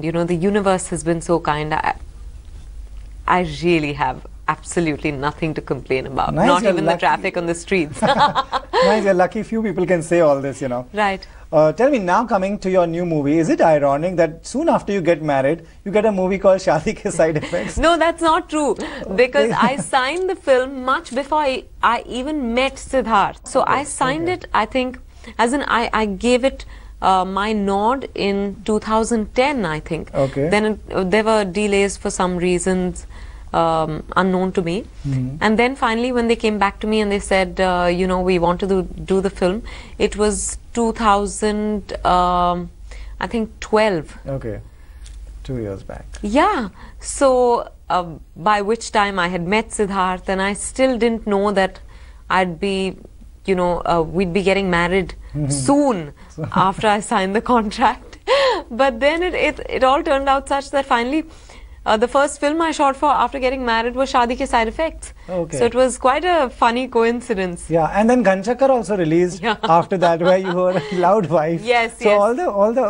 You know, the universe has been so kind. I really have absolutely nothing to complain about. Nice, not even the traffic on the streets. Nice, you're lucky few people can say all this, you know. Right. Tell me, now coming to your new movie, is it ironic that soon after you get married, you get a movie called Shaadi Ke Side Effects? No, that's not true. Because I signed the film much before I even met Siddharth. So I signed it, I think, as in I gave it my nod in 2010, I think. Okay. Then there were delays for some reasons unknown to me. And then finally when they came back to me and they said, you know, we want to do the film, it was 2000, I think 12. Okay. 2 years back. Yeah. So by which time I had met Siddharth, and I still didn't know that I'd be, you know, we'd be getting married soon after I signed the contract. But then it all turned out such that finally the first film I shot for after getting married was Shaadi Ke Side Effects. Okay. So it was quite a funny coincidence. Yeah, and then Ganchakar also released after that, where you were a loud wife. Yes, so yes. all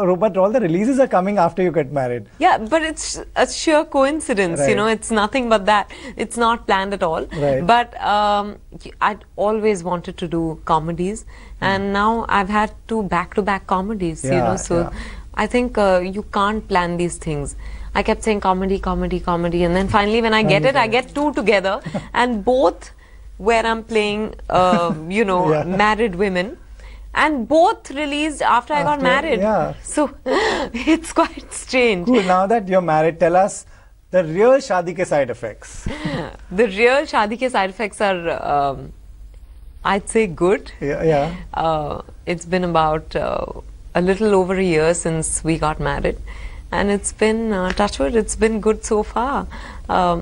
the releases are coming after you get married. Yeah, but it's a sheer coincidence, Right. you know, it's nothing but that. It's not planned at all. Right. But I'd always wanted to do comedies, and now I've had two back-to-back comedies, you know, so I think you can't plan these things. I kept saying comedy, comedy, comedy, and then finally when I get it, I get two together, and both where I'm playing, you know, married women, and both released after I got married. Yeah. So it's quite strange. Cool. Now that you're married, tell us the real Shaadi Ke Side Effects. The real Shaadi Ke Side Effects are, I'd say, good. Yeah. It's been about a little over a year since we got married. And it's been, touch wood, it's been good so far.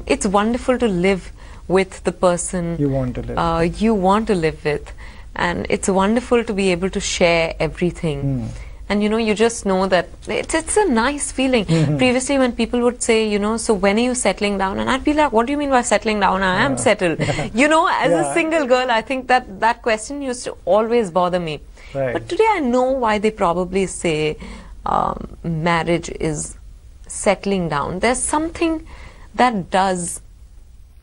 It's wonderful to live with the person You want to live. you want to live with. And it's wonderful to be able to share everything. And you know, you just know that it's a nice feeling. Previously when people would say, you know, so when are you settling down? And I'd be like, what do you mean by settling down? I am settled. You know, as a single girl, I think that question used to always bother me. Right. But today I know why they probably say marriage is settling down. There's something that does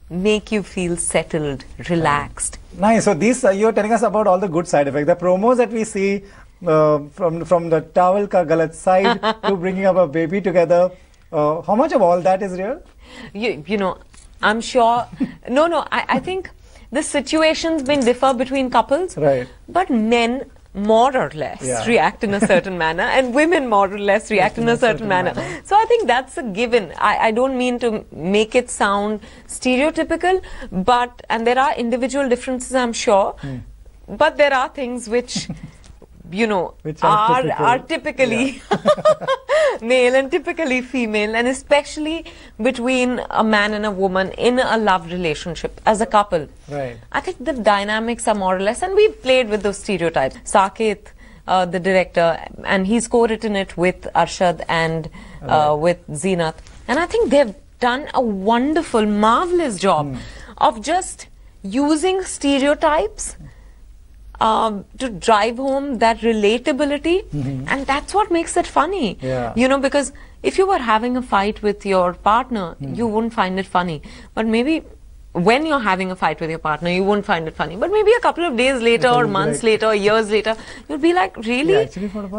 make you feel settled, relaxed. Nice. So these you're telling us about all the good side effects. The promos that we see from the towel ka galat side to bringing up a baby together. How much of all that is real? You know, I'm sure. No, I think the situations may differ between couples. Right. But men more or less react in a certain manner, and women more or less react in a certain manner. So I think that's a given. I don't mean to make it sound stereotypical, but, and there are individual differences, I'm sure, but there are things which, you know, Which are typically male and typically female, and especially between a man and a woman in a love relationship as a couple. Right. I think the dynamics are more or less, and we've played with those stereotypes. Saket, the director, and he's co-written it with Arshad and with Zeenat, and I think they've done a wonderful, marvelous job of just using stereotypes to drive home that relatability, and that's what makes it funny. You know, because if you were having a fight with your partner, you wouldn't find it funny. But maybe when you're having a fight with your partner, you won't find it funny. But maybe a couple of days later, or months later, or years later, you'll be like, really?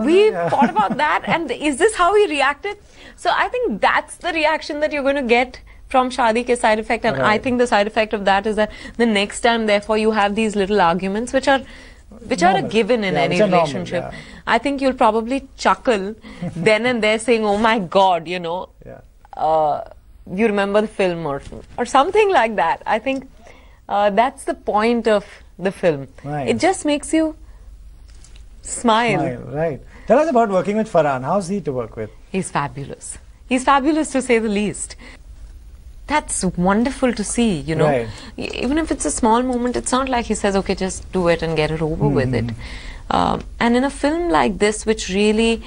We thought about that, and is this how we reacted? So I think that's the reaction that you're going to get from Shaadi Ke Side Effect, and I think the side effect of that is that the next time, therefore, you have these little arguments which are a given in any relationship. I think you'll probably chuckle then and there, saying, "Oh my God, you know, you remember the film," or something like that. I think that's the point of the film. It just makes you smile. Right. Tell us about working with Farhan. How's he to work with? He's fabulous. He's fabulous, to say the least. That's wonderful to see, you know. Even if it's a small moment, it's not like he says, okay, just do it and get it over with it. And in a film like this, which really,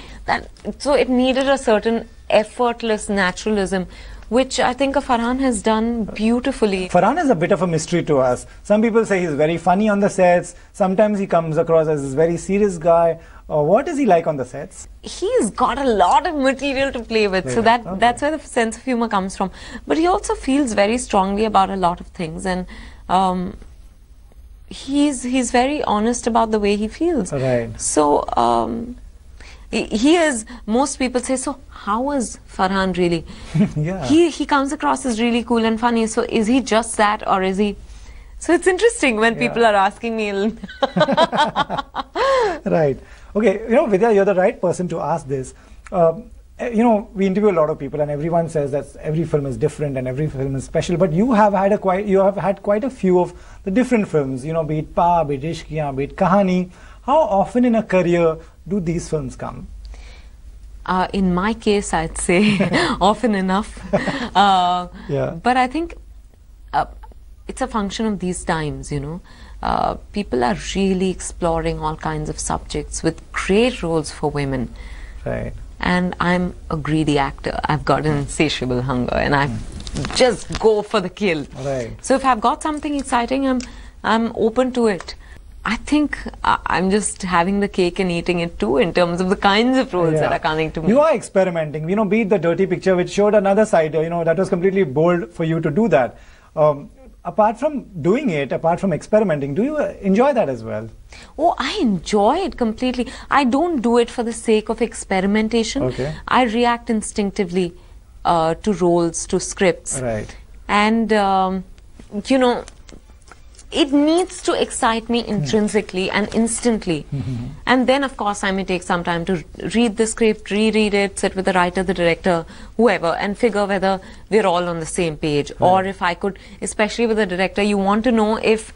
so it needed a certain effortless naturalism, which I think Farhan has done beautifully. Farhan is a bit of a mystery to us. Some people say he's very funny on the sets. Sometimes he comes across as this very serious guy. What is he like on the sets? He's got a lot of material to play with, so that's where the sense of humor comes from. But he also feels very strongly about a lot of things, and he's very honest about the way he feels. Right. So he is. Most people say, so how is Farhan really? Yeah. He comes across as really cool and funny. So is he just that, or is he? So it's interesting when people are asking me. Right. Okay, Vidya, you're the right person to ask this. We interview a lot of people, and everyone says that every film is different and every film is special. But you have had quite a few of the different films. Be it Pa, be it Ishqiyan, be it Kahani. How often in a career do these films come? In my case, I'd say often enough. But I think it's a function of these times. People are really exploring all kinds of subjects with great roles for women. Right. And I'm a greedy actor. I've got an insatiable hunger, and I just go for the kill. Right. So if I've got something exciting, I'm open to it. I think I'm just having the cake and eating it too, in terms of the kinds of roles that are coming to me. You are experimenting. Be it the Dirty Picture, which showed another side. That was completely bold for you to do that. Apart from doing it, apart from experimenting, do you enjoy that as well? Oh, I enjoy it completely. I don't do it for the sake of experimentation. Okay. I react instinctively to roles, to scripts. Right. And, it needs to excite me intrinsically and instantly. And then, of course, I may take some time to read the script, reread it, sit with the writer, the director, whoever, and figure whether we're all on the same page. Right. Or if I could, especially with the director, you want to know if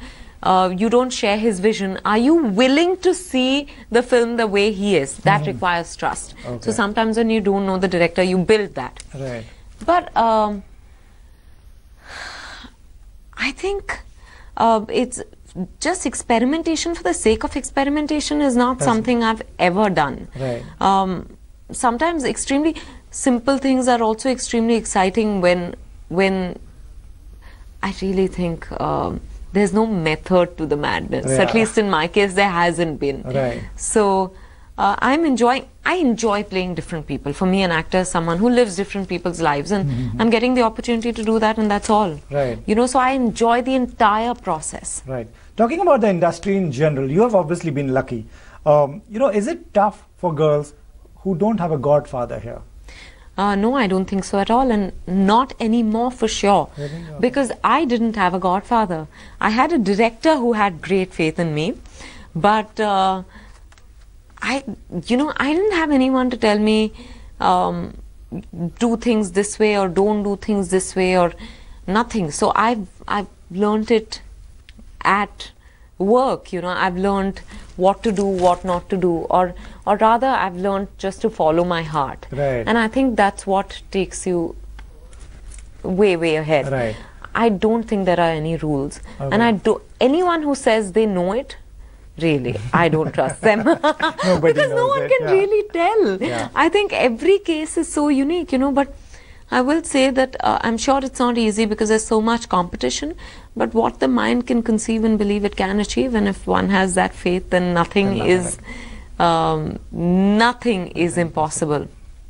you don't share his vision, are you willing to see the film the way he is? That requires trust. Okay. So sometimes when you don't know the director, you build that. Right. But I think it's just experimentation for the sake of experimentation is not something I've ever done. Right. Sometimes extremely simple things are also extremely exciting when I really think there's no method to the madness. Yeah. At least in my case, there hasn't been. Right. So I enjoy playing different people. For me, an actor is someone who lives different people's lives, and I'm getting the opportunity to do that, and that's all. Right. So I enjoy the entire process. Right. Talking about the industry in general, you have obviously been lucky. Is it tough for girls who don't have a godfather here? No, I don't think so at all, and not anymore for sure. Really? Because I didn't have a godfather. I had a director who had great faith in me, but I didn't have anyone to tell me do things this way or don't do things this way or nothing. So I've learned it at work. I've learned what to do, what not to do, or rather I've learned just to follow my heart. Right. And I think that's what takes you way ahead. Right. I don't think there are any rules. Okay. And anyone who says they know it, really, I don't trust them. Because no one can really tell. Yeah. I think every case is so unique, but I will say that I'm sure it's not easy because there's so much competition, but what the mind can conceive and believe it can achieve, and if one has that faith, then nothing is impossible.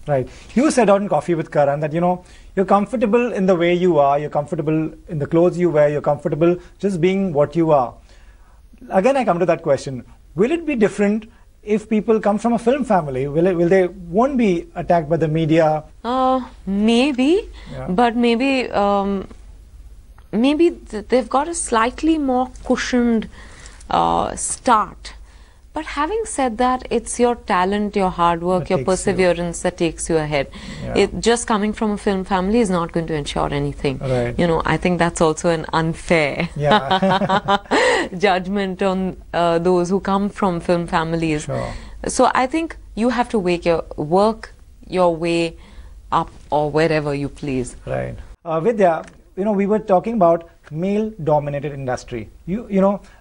Right. You said on Coffee with Karan that, you're comfortable in the way you are, you're comfortable in the clothes you wear, you're comfortable just being what you are. Again, I come to that question. Will it be different if people come from a film family? Will they won't be attacked by the media? Maybe, but maybe they've got a slightly more cushioned start. But having said that, it's your talent, your hard work, your perseverance that takes you ahead. Yeah. Just coming from a film family is not going to ensure anything. Right. I think that's also an unfair judgment on those who come from film families. Sure. So I think you have to work your way up or wherever you please. Right. Vidya, we were talking about male-dominated industry.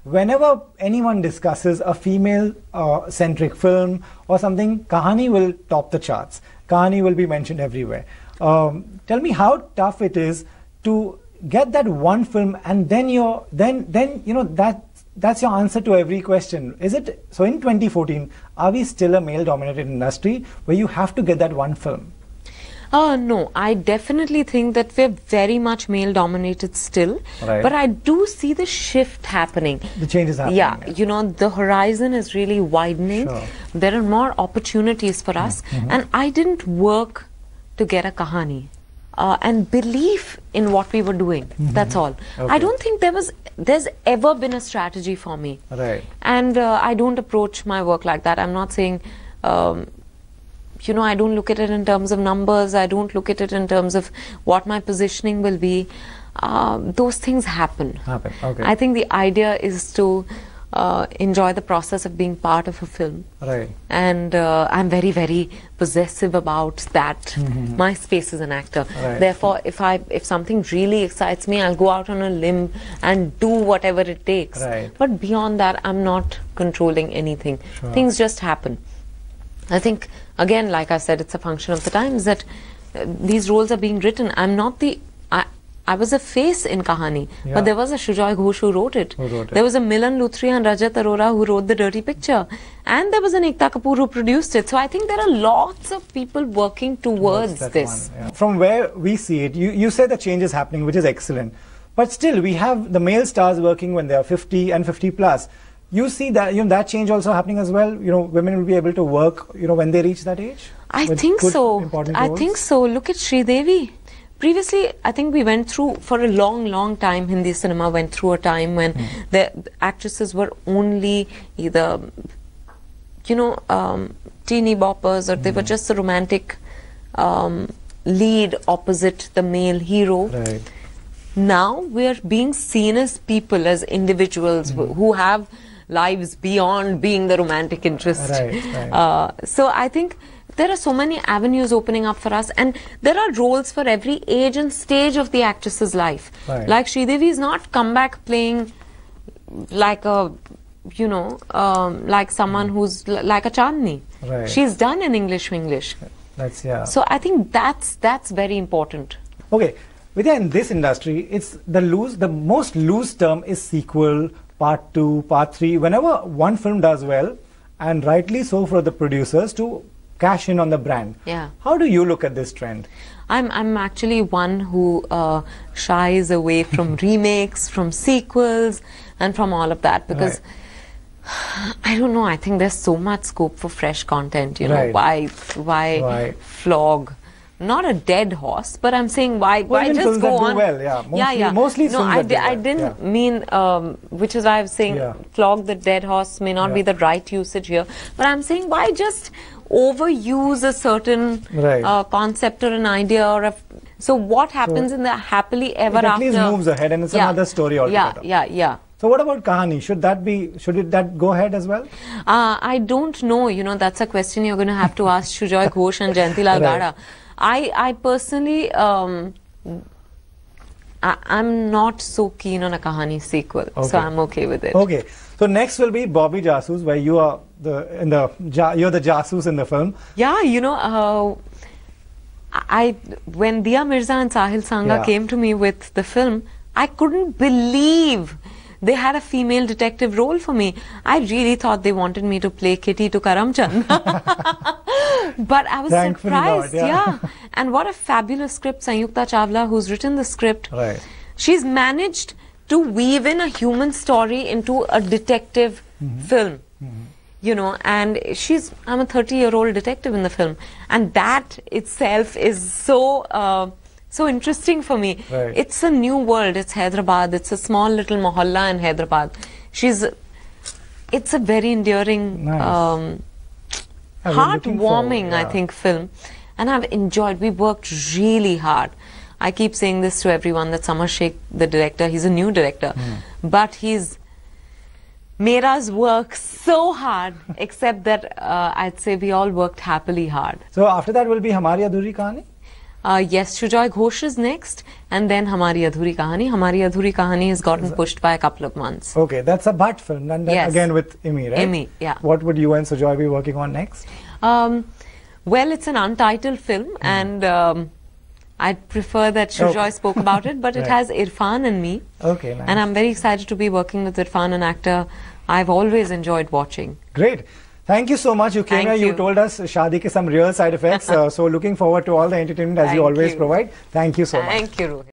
Whenever anyone discusses a female-centric film or something, Kahani will top the charts. Kahani will be mentioned everywhere. Tell me how tough it is to get that one film, and then that's your answer to every question. Is it so? In 2014, are we still a male-dominated industry where you have to get that one film? No, I definitely think that we're very much male-dominated still. Right. But I do see the shift happening. The change is happening. Yeah, you know, the horizon is really widening. Sure. There are more opportunities for us. And I didn't work to get a kahani. And believe in what we were doing. That's all. Okay. I don't think there's ever been a strategy for me. Right. And I don't approach my work like that. I'm not saying, you know, I don't look at it in terms of numbers. I don't look at it in terms of what my positioning will be. Those things happen. Okay. I think the idea is to enjoy the process of being part of a film. Right. And I'm very, very possessive about that. My space as an actor. Right. Therefore, if something really excites me, I'll go out on a limb and do whatever it takes. Right. But beyond that, I'm not controlling anything. Sure. Things just happen. I think, again, like I said, it's a function of the times that these roles are being written. I'm not the... I was a face in Kahani, but there was a Shujoy Ghosh who wrote it. There was a Milan Luthri and Rajat Arora who wrote The Dirty Picture. And there was an Ekta Kapoor who produced it. So I think there are lots of people working towards this. One, yeah. From where we see it, you say the change is happening, which is excellent. But still, we have the male stars working when they are 50 and 50 plus. You see that, you know, that change also happening as well? You know, women will be able to work, you know, when they reach that age? I think so. I think so. Look at Sridevi. Previously, I think we went through, for a long, long time, Hindi cinema went through a time when the actresses were only either, you know, teeny boppers, or they were just the romantic lead opposite the male hero. Right. Now we're being seen as people, as individuals who have lives beyond being the romantic interest. Right. So I think there are so many avenues opening up for us, and there are roles for every age and stage of the actress's life. Right. Like Sridevi is not come back playing like a, you know, like someone who's like a Chandni. Right. She's done in English. That's, yeah. So I think that's very important. Okay, within this industry, it's the most loose term is sequel, part 2, part 3. Whenever one film does well, and rightly so for the producers to cash in on the brand. Yeah. How do you look at this trend? I'm actually one who shies away from remakes, from sequels, and from all of that, because I don't know, I think there's so much scope for fresh content, you know. Why flog not a dead horse, but I'm saying why just go on. Mostly no, I didn't mean, which is why I was saying flog the dead horse may not be the right usage here, but I'm saying why just overuse a certain concept or an idea, or so what happens in the happily ever after? It at least moves ahead, and it's another story altogether. So what about Kahani? Should that go ahead as well? I don't know. You know, that's a question you're going to have to ask Shujoy Ghosh and Jayanti Lal Gada. I personally, I'm not so keen on a Kahani sequel, so I'm okay with it. Okay, so next will be Bobby Jasus, where you are you're the Jasus in the film. Yeah, you know, when Dia Mirza and Sahil Sanga came to me with the film, I couldn't believe they had a female detective role for me. I really thought they wanted me to play Kitty to Karamchand. But I was surprised. And what a fabulous script. Sanyukta Chawla, who's written the script, she's managed to weave in a human story into a detective film. You know, and I'm a 30-year-old detective in the film. And that itself is so... so interesting for me. It's a new world. It's Hyderabad. It's a small little mohalla in Hyderabad. It's a very endearing, heartwarming, I think, film. And I've enjoyed. We worked really hard. I keep saying this to everyone that Samar Sheikh, the director, he's a new director, but he's made us work so hard. Except that I'd say we all worked happily hard. So after that will be Hamari Adhuri Kahani? Yes, Shujoy Ghosh is next, and then Hamari Adhuri Kahani. Hamari Adhuri Kahani has gotten pushed by a couple of months. Okay, that's a Bhatt film, and then again with Imi, right? Imi, yeah. What would you and Sujoy be working on next? Well, it's an untitled film, and I'd prefer that Shujoy spoke about it, but it Right. has Irfan and me. Okay, nice. And I'm very excited to be working with Irfan, an actor I've always enjoyed watching. Great. Thank you so much. You came Thank here, you you. told us Shaadi Ke some real side effects. So looking forward to all the entertainment as you Thank always you. provide. Thank you so much. Thank you, Rohit.